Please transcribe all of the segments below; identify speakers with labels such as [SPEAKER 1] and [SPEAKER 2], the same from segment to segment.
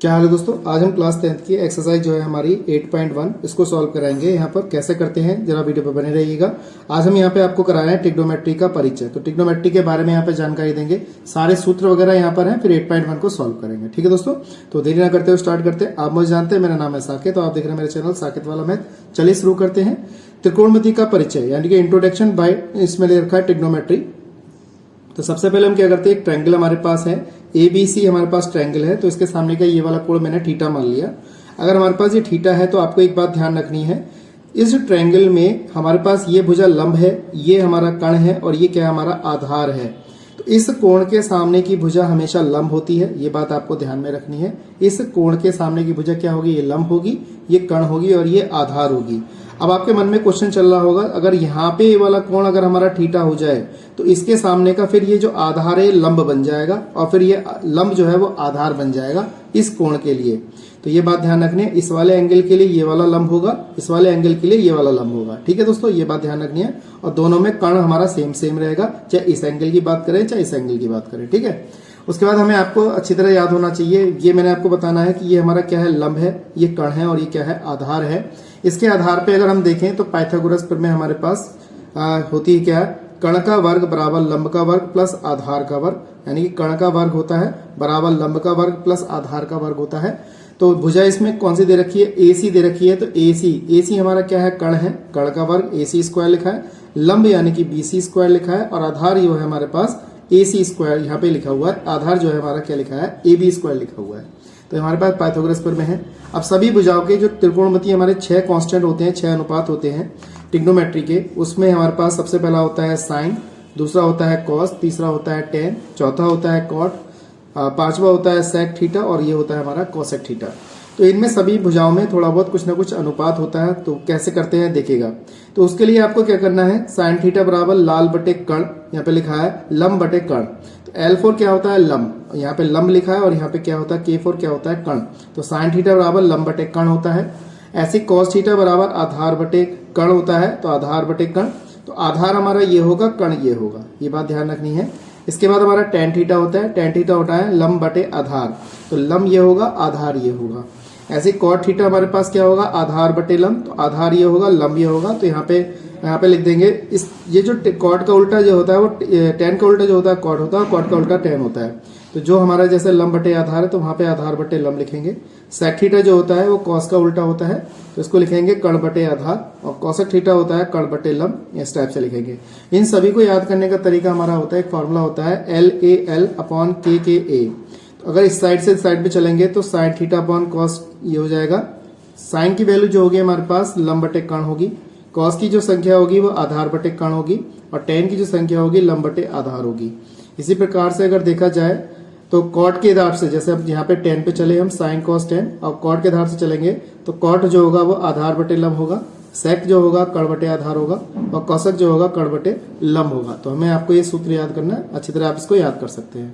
[SPEAKER 1] क्या हाल है दोस्तों। आज हम क्लास 10th की एक्सरसाइज जो है हमारी 8.1 इसको सॉल्व कराएंगे। यहाँ पर कैसे करते हैं जरा वीडियो पर बने रहिएगा। आज हम यहाँ पे आपको करा रहे हैं ट्रिग्नोमेट्री का परिचय। तो ट्रिग्नोमेट्री के बारे में यहाँ पे जानकारी देंगे, सारे सूत्र वगैरह यहाँ पर हैं, फिर 8.1 को सॉल्व करेंगे। ठीक है दोस्तों, तो देरी ना करते हुए स्टार्ट करते हैं। आप मुझे जानते हैं, मेरा नाम है साकेत, तो आप देख रहे हैं मेरे चैनल साकेत वाला मैथ। चलिए शुरू करते हैं। त्रिकोणमिति का परिचय यानी कि इंट्रोडक्शन बाय, इसमें ले रखा है ट्रिग्नोमेट्री। तो सबसे पहले हम क्या करते हैं, एक ट्रायंगल हमारे पास है ABC, हमारे पास ट्रायंगल है, तो इसके सामने का ये वाला कोण मैंने थीटा मान लिया। अगर हमारे पास ये थीटा है तो आपको एक बात ध्यान रखनी है, इस ट्रायंगल में हमारे पास ये भुजा लंब है, ये हमारा कर्ण है और ये क्या हमारा आधार है। तो इस कोण के सामने की भुजा हमेशा लंब होती है, ये बात आपको ध्यान में रखनी है। इस कोण के सामने की भुजा क्या होगी, ये लंब होगी, ये कर्ण होगी और ये आधार होगी। अब आपके मन में क्वेश्चन चल रहा होगा, अगर यहाँ पे ये वाला कोण अगर हमारा थीटा हो जाए तो इसके सामने का फिर ये जो आधार है लंब बन जाएगा और फिर ये लंब जो है वो आधार बन जाएगा इस कोण के लिए। तो ये बात ध्यान रखनी है, इस वाले एंगल के लिए ये वाला लंब होगा, इस वाले एंगल के लिए ये वाला लंब होगा। ठीक है दोस्तों, ये बात ध्यान रखनी है। और दोनों में कर्ण हमारा सेम रहेगा, चाहे इस एंगल की बात करें चाहे इस एंगल की बात करें। ठीक है, उसके बाद हमें आपको अच्छी तरह याद होना चाहिए, ये मैंने आपको बताना है कि ये हमारा क्या है, लंब है, ये कर्ण है और ये क्या है, आधार है। इसके आधार पे अगर हम देखें तो पाइथागोरस प्रमेय हमारे पास होती है क्या, कर्ण का वर्ग बराबर लंब का वर्ग प्लस आधार का वर्ग, यानी कि कर्ण का वर्ग होता है बराबर लंब का वर्ग प्लस आधार का वर्ग होता है। तो भुजा इसमें कौन सी दे रखी है, AC दे रखी है। तो AC हमारा क्या है, कर्ण है, कर्ण का वर्ग AC स्क्वायर लिखा है, लंब यानी कि BC स्क्वायर लिखा है और आधार जो है हमारे पास AC स्क्वायर यहाँ पे लिखा हुआ है। आधार जो है हमारा क्या लिखा है, AB स्क्वायर लिखा हुआ है। तो हमारे पास पाइथागोरस प्रमेय है। अब सभी भुजाओं के जो त्रिकोणमिति हमारे 6 कांस्टेंट होते हैं, 6 अनुपात होते हैं ट्रिग्नोमेट्री के। उसमें हमारे पास सबसे पहला होता है साइन, दूसरा होता है कॉस, तीसरा होता है टेन, चौथा होता है कॉट, पांचवा होता है सेक थीटा और ये होता है हमारा कोसेक थीटा। तो इनमें सभी भुजाओं में थोड़ा बहुत कुछ ना कुछ अनुपात होता है। तो कैसे करते हैं देखिएगा। तो उसके लिए आपको क्या करना है, साइन थीटा बराबर लाल बटे कर्ण, यहाँ पे लिखा है लंब बटे कर्ण। तो L4 क्या होता है, लंब, यहाँ पे लंब लिखा है और यहाँ पे क्या होता है, K4 क्या होता है, कर्ण। तो साइन थीटा बराबर लंब बटे कर्ण होता है। ऐसे कॉस थीटा बराबर आधार बटे कर्ण होता है, तो आधार बटे कर्ण। तो आधार हमारा ये होगा, कर्ण ये होगा, ये बात ध्यान रखनी है। इसके बाद हमारा टेन थीटा होता है, टेन थीटा होता है लंब बटे आधार, तो लंब ये होगा, आधार ये होगा। ऐसे कॉट थीटा हमारे पास क्या होगा, आधार बटे लंब, तो आधार ये होगा, लंब ये होगा। तो यहाँ पे लिख देंगे इस, ये जो कॉट का उल्टा जो होता है वो टेन का उल्टा जो होता है कॉट होता है, कॉट का उल्टा टेन होता है। तो जो हमारा जैसे लंब बटे आधार है तो वहां पे आधार बटे लंब लिखेंगे। सेक थीटा जो होता है वो कॉस का उल्टा होता है, तो इसको लिखेंगे कर्ण बटे आधार, और कोसेक थीटा होता है कर्ण बटे लंब, इस टाइप से लिखेंगे। इन सभी को याद करने का तरीका हमारा होता है, एक फॉर्मूला होता है LAL/KKA। तो अगर इस साइड से इस साइड पे चलेंगे तो साइन थीटा अपॉन कॉस ये हो जाएगा। साइन की वैल्यू जो होगी हमारे पास लंब बटे कर्ण होगी, कॉस की जो संख्या होगी वो आधार बटे कर्ण होगी और टेन की जो संख्या होगी लंब बटे आधार होगी। इसी प्रकार से अगर देखा जाए तो कॉट के आधार से, जैसे अब यहाँ पे टेन पे चले हम, साइन कॉस टेन, और कॉट के आधार से चलेंगे तो कॉट जो होगा वो आधार बटे लंब होगा, सेक जो होगा कर्ण बटे आधार होगा और कोसेक जो होगा कर्ण बटे लंब होगा। तो हमें आपको ये सूत्र याद करना है, अच्छी तरह आप इसको याद कर सकते हैं।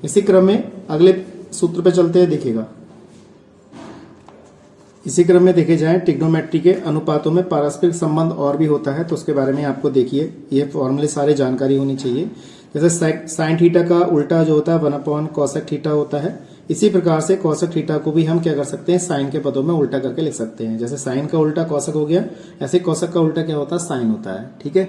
[SPEAKER 1] इसी क्रम में अगले सूत्र पे चलते हैं, देखिएगा। इसी क्रम में देखे जाए ट्रिग्नोमेट्री के अनुपातों में पारस्परिक संबंध और भी होता है, तो उसके बारे में आपको देखिए, ये फॉर्मूले सारे जानकारी होनी चाहिए। जैसे साइन थीटा का उल्टा जो होता है 1 कोसेक थीटा होता है, इसी प्रकार से कोसेक थीटा को भी हम क्या कर सकते हैं, साइन के पदों में उल्टा करके लिख सकते हैं। जैसे साइन का उल्टा कोसेक हो गया, ऐसे कोसेक का उल्टा क्या होता है, साइन होता है। ठीक है,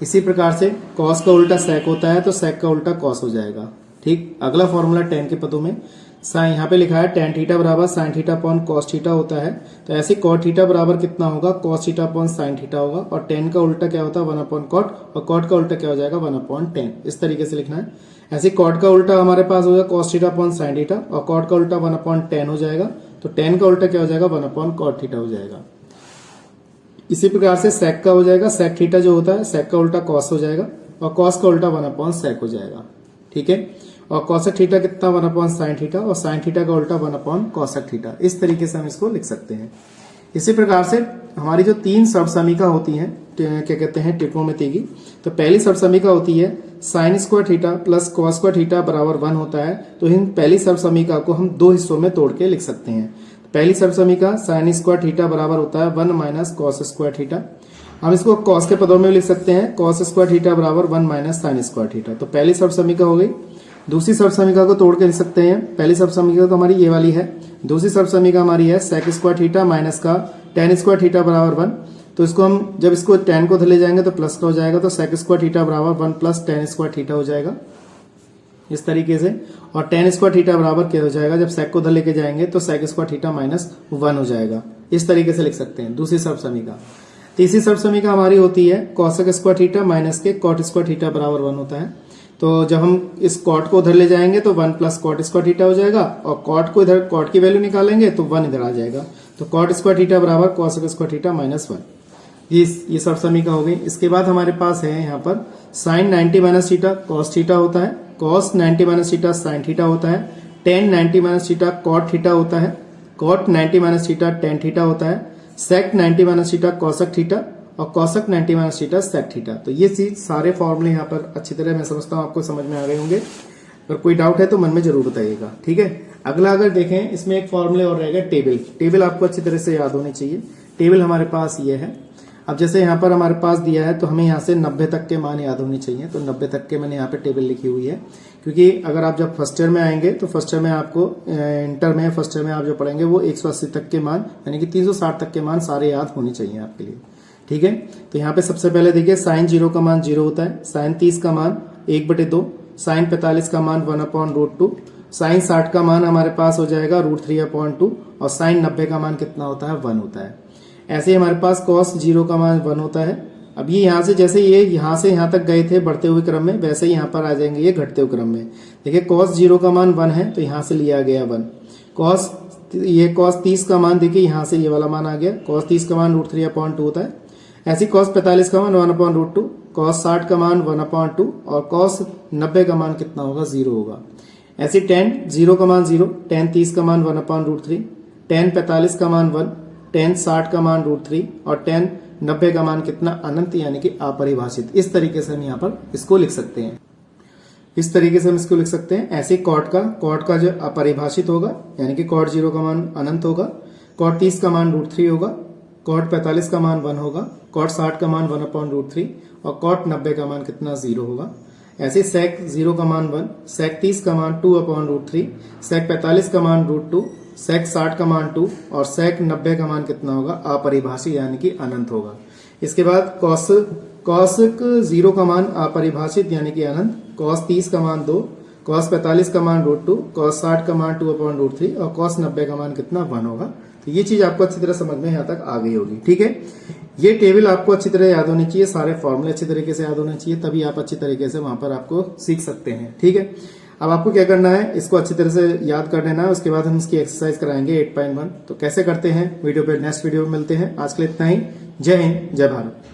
[SPEAKER 1] इसी प्रकार से कॉस का उल्टा सेक होता है तो सेक का उल्टा कॉस हो जाएगा। ठीक, अगला फॉर्मूला टेन के पदों में साइन, यहाँ पे लिखा है टेन थीटा बराबर sine theta upon cos theta होता है। तो ऐसे कॉट थीटा बराबर कितना होगा, cos theta upon sine theta होगा, और टेन का उल्टा क्या होता है 1 अपॉन कॉट, और कॉट का उल्टा क्या हो जाएगा 1 अपॉन टेन। इस तरीके से लिखना है। ऐसे कॉट का उल्टा हमारे पास होगा cos theta upon sine theta और कॉट का उल्टा 1 अपॉन टेन हो जाएगा। तो टेन का उल्टा क्या हो जाएगा, 1 अपॉन कॉट थीटा हो जाएगा। इसी प्रकार से सेक का हो जाएगा, सेक थीटा जो होता है सेक का उल्टा कॉस हो जाएगा और कॉस का उल्टा 1 अपॉन सेक हो जाएगा। ठीक है, और कोसेक थीटा कितना 1 अपॉन साइन थीटा और साइन थीटा का उल्टा 1 अपॉन कोसेक थीटा। इस तरीके से हम इसको लिख सकते हैं। इसी प्रकार से हमारी जो 3 सर्वसमीका होती हैं, क्या कहते हैं ट्रिग्नोमेट्री की, तो पहली सर्वसमीका होती है sine square theta plus cos square theta बराबर 1 होता है। तो इन पहली सर्वसमीका को हम 2 हिस्सों में तोड़ के लिख सकते हैं। पहली सर्वसमीका साइन स्क्वायर थीटा बराबर होता है 1 माइनस कॉस स्क्वायर थीटा। हम इसको कॉस के पदों में लिख सकते हैं, कॉस स्क्वायर थीटा बराबर 1 माइनस साइन स्क्वायर थीटा। तो पहली सर्वसमीका हो गई। दूसरी सर्व समीकरण को तोड़ के लिख सकते हैं। पहली सर्व समीकरण तो हमारी ये वाली है, दूसरी सर्व समीकरण हमारी है सेक स्क्वायर थीटा माइनस का टेन स्क्वायर थीटा बराबर 1। तो इसको हम जब इसको टेन को उधर ले जाएंगे तो प्लस का हो जाएगा, तो सेक स्क्वायर थीटा बराबर 1 प्लस टेन स्क्वायर थीटा हो जाएगा इस तरीके से। और टेन स्क्वायर थीटा बराबर क्या हो जाएगा, जब सेक को उधर लेके जाएंगे तो सेक स्क्वायर थीटा माइनस 1 हो जाएगा। इस तरीके से लिख सकते हैं दूसरी सर्व समीकरण। तीसरी सर्व समीकरण हमारी होती है कॉसेक स्क्वायर थीटा माइनस के कॉट स्क्वायर थीटा बराबर 1 होता है। तो जब हम इस कॉट को उधर ले जाएंगे तो 1 प्लस कॉट स्क्वायर थीटा हो जाएगा, और कॉट को इधर कॉट की वैल्यू निकालेंगे तो 1 इधर आ जाएगा, तो कॉट स्क्वायर थीटा बराबर कॉसेक स्क्वायर थीटा माइनस 1। ये सर्व समीकरण हो गई। इसके बाद हमारे पास है यहाँ पर sine 90 minus theta cos theta होता है, cos 90 minus theta sine theta होता है, tan 90 minus theta cot theta होता है, cot 90 minus theta tan theta होता है, sec 90 minus theta cosec theta और cosec 90 minus theta sec theta. तो ये चीज सारे फॉर्मूले यहाँ पर अच्छी तरह मैं समझता हूँ आपको समझ में आ गए होंगे। अगर कोई डाउट है तो मन में जरूर बताइएगा, ठीक है। अगला अगर देखें इसमें एक फॉर्मूले और रहेगा टेबल। टेबल आपको अच्छी तरह से याद होनी चाहिए। टेबल हमारे पास ये है। अब जैसे यहाँ पर हमारे पास दिया है तो हमें यहाँ से 90 तक के मान याद होने चाहिए, तो 90 तक के मैंने यहाँ पे टेबल लिखी हुई है। क्योंकि अगर आप जब फर्स्ट ईयर में आएंगे तो फर्स्ट ईयर में आपको इंटर में फर्स्ट ईयर में आप जो पढ़ेंगे वो 180 तक के मान यानी कि 360 तक के मान सारे याद होने चाहिए आपके लिए, ठीक है। तो यहाँ पे सबसे पहले देखिए साइन 0 का मान 0 होता है, साइन 30 का मान 1/2, साइन 45 का मान 1/√2, साइन 60 का मान हमारे पास हो जाएगा √3/2 और साइन 90 का मान कितना होता है 1 होता है। ऐसे ही हमारे पास कॉस 0 का मान 1 होता है। अब ये यहाँ से जैसे ये यहाँ से यहाँ तक गए थे बढ़ते हुए क्रम में, वैसे ही यहाँ पर आ जाएंगे ये घटते हुए क्रम में। देखिए कॉस 0 का मान 1 है तो यहाँ से लिया गया 1। कॉस 30 का मान देखिए यहाँ से ये वाला मान आ गया, कॉस 30 का मान √3/2 होता है। ऐसे कॉस 45 का मान 1/√2, कॉस 60 का मान 1/2 और कॉस 90 का मान कितना होगा 0 होगा। ऐसे टेन 0 का मान 0, टेन 30 का मान 1/√3, टेन 45 का मान 1, टेन 60 का मान √3 और टेन 90 का मान कितना अनंत यानी कि अपरिभाषित। इस तरीके से हम यहाँ पर इसको लिख सकते हैं, इस तरीके से हम इसको लिख सकते हैं। ऐसे कॉट का जो अपरिभाषित होगा यानी कि कॉट 0 का मान अनंत होगा, कॉट 30 का मान √3 होगा, कॉट 45 का मान 1 होगा, कॉट 60 का मान 1/√3 और कॉट 90 का मान कितना 0 होगा। ऐसे सेक 0 का मान 1, सेक 30 का मान 2/√3, सेक 45 का मान √2, सेक 60 का मान 2 और सेक 90 का मान कितना होगा अपरिभाषित यानी कि अनंत होगा। इसके बाद कॉस 0 का मान अपरिभाषित यानी कि अनंत, कॉस 30 का मान 2, कॉस 45 का मान √2, कॉस 60 का मान 2/√3 और कॉस 90 का मान कितना 1 होगा। तो ये चीज आपको अच्छी तरह समझ में यहाँ तक आ गई होगी, ठीक है। ये टेबल आपको अच्छी तरह याद होनी चाहिए, सारे फॉर्मूले अच्छी तरीके से याद होने चाहिए, तभी आप अच्छी तरीके से वहां पर आपको सीख सकते हैं, ठीक है। अब आपको क्या करना है, इसको अच्छी तरह से याद कर लेना है। उसके बाद हम इसकी एक्सरसाइज कराएंगे 8.1। तो कैसे करते हैं वीडियो पे नेक्स्ट वीडियो में मिलते हैं। आज के लिए इतना ही। जय हिंद, जय भारत।